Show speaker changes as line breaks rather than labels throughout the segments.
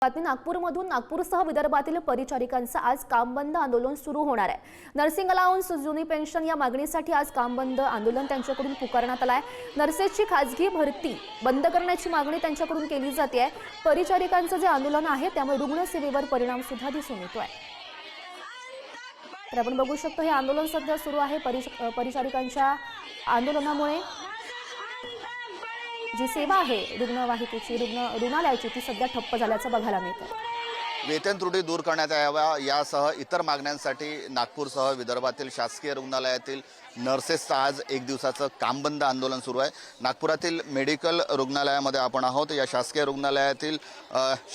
बातमी नागपूरमधून नागपूरसह विदर्भातील परिचारिकांचं आज कामबंद आंदोलन सुरू होणार आहे। नर्सिंग अलाउन्स, जुनी पेन्शन या मागणीसाठी आज कामबंद आंदोलन त्यांच्याकडून पुकारण्यात आलं आहे। नर्सेसची खासगी भरती बंद करण्याची मागणी त्यांच्याकडून केली जाते। परिचारिकांचं जे आंदोलन आहे त्यामुळे रुग्णसेवेवर परिणाम सुद्धा दिसून येतोय। तर आपण बघू शकतो हे आंदोलन सध्या सुरू आहे। परिचारिकांच्या आंदोलनामुळे जी सेवा आहे रुग्णवाहिकेची, रुग्णालयाची, ती सध्या ठप्प झाल्याचं बघायला मिळतं।
वेतन त्रुटी दूर करण्यात याव्या यासह इतर मागण्यांसाठी नागपूरसह विदर्भातील शासकीय रुग्णालयातील नर्सेसचं आज एक दिवसाचं कामबंद आंदोलन सुरू आहे। नागपुरातील मेडिकल रुग्णालयामध्ये आपण आहोत। या शासकीय रुग्णालयातील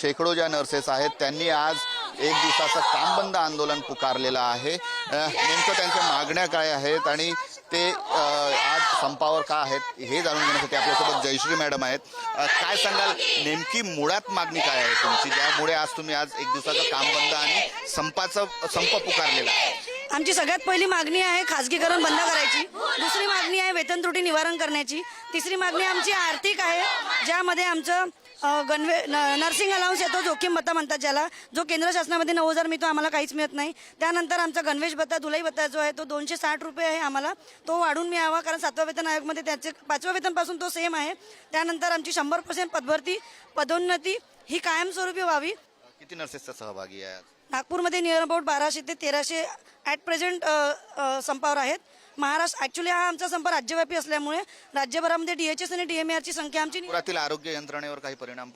शेकडो ज्या नर्सेस आहेत त्यांनी आज एक दिवसाचं कामबंद आंदोलन पुकारलेलं आहे। नेमकं त्यांच्या मागण्या काय आहेत आणि ते आज संपावर का आहेत हे जाणून घेण्यासाठी आपल्यासोबत जयश्री मॅडम आहेत। काय सांगाल, नेमकी मुळात मागणी काय आहे तुमची, ज्यामुळे आज तुम्ही आज एक दिवसाचं कामबंद आणि संप पुकारलेला आहे?
आमची सगळ्यात पहिली मागणी आहे खासगीकरण बंद करायची, दुसरी मागणी आहे वेतन त्रुटी निवारण करण्याची, तिसरी मागणी आमची आर्थिक आहे, ज्यामध्ये आमचं नर्सिंग अलाउन्स येतो, जोखीम भत्ता म्हणतात ज्याला, जो केंद्र शासनामध्ये 9,000 मिळतो, आम्हाला काहीच मिळत नाही। त्यानंतर आमचा गणवेश भत्ता, धुलाई भत्ता जो आहे तो 260 रुपये आहे, आम्हाला तो वाढून मिळावा, कारण 7व्या वेतन आयोगमध्ये त्याचे 5व्या वेतनपासून तो सेम आहे। त्यानंतर आमची 100% पदभरती, पदोन्नती ही कायमस्वरूपी व्हावी।
किती नर्सेसचा सहभागी आहे?
नागपूरमध्ये नियर अबाउट 1200 ते 1300 ॲट प्रेझेंट संपावर आहेत। महाराष्ट्र ॲक्च्युली हा आमचा संप राज्यव्यापी असल्यामुळे राज्यभरामध्ये DHS आणि DMARची संख्या आमची
नागपुरातील आरोग्य यंत्रणेवर काही परिणाम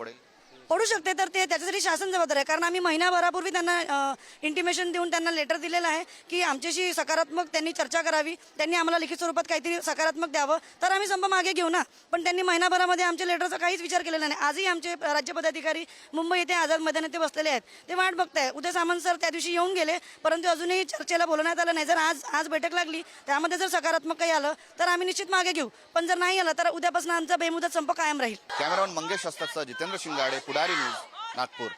पडू शकते, तर ते त्याच्यासाठी शासन जबाबदार आहे। कारण आम्ही महिनाभरापूर्वी त्यांना इंटिमेशन देऊन त्यांना लेटर दिलेलं आहे की आमच्याशी सकारात्मक त्यांनी चर्चा करावी, त्यांनी आम्हाला लिखित स्वरूपात काहीतरी सकारात्मक द्यावं, तर आम्ही संप मागे घेऊ ना। पण त्यांनी महिनाभरामध्ये आमच्या लेटरचा काहीच विचार केलेला नाही। आजही आमचे राज्य पदाधिकारी मुंबई येथे आझाद मैदान येथे बसलेले आहेत, ते वाट बघताय। उदय सामंत सर त्या दिवशी येऊन गेले, परंतु अजूनही चर्चेला बोलवण्यात आलं नाही। जर आज बैठक लागली, त्यामध्ये जर सकारात्मक काही आलं तर आम्ही निश्चित मागे घेऊ, पण जर नाही आलं तर उद्यापासून आमचा बेमुदत संप कायम राहील।
कॅमेरामन मंगेश हस्तकसह जितेंद्र शिंगाडे, पुढारी न्यूज, नागपूर।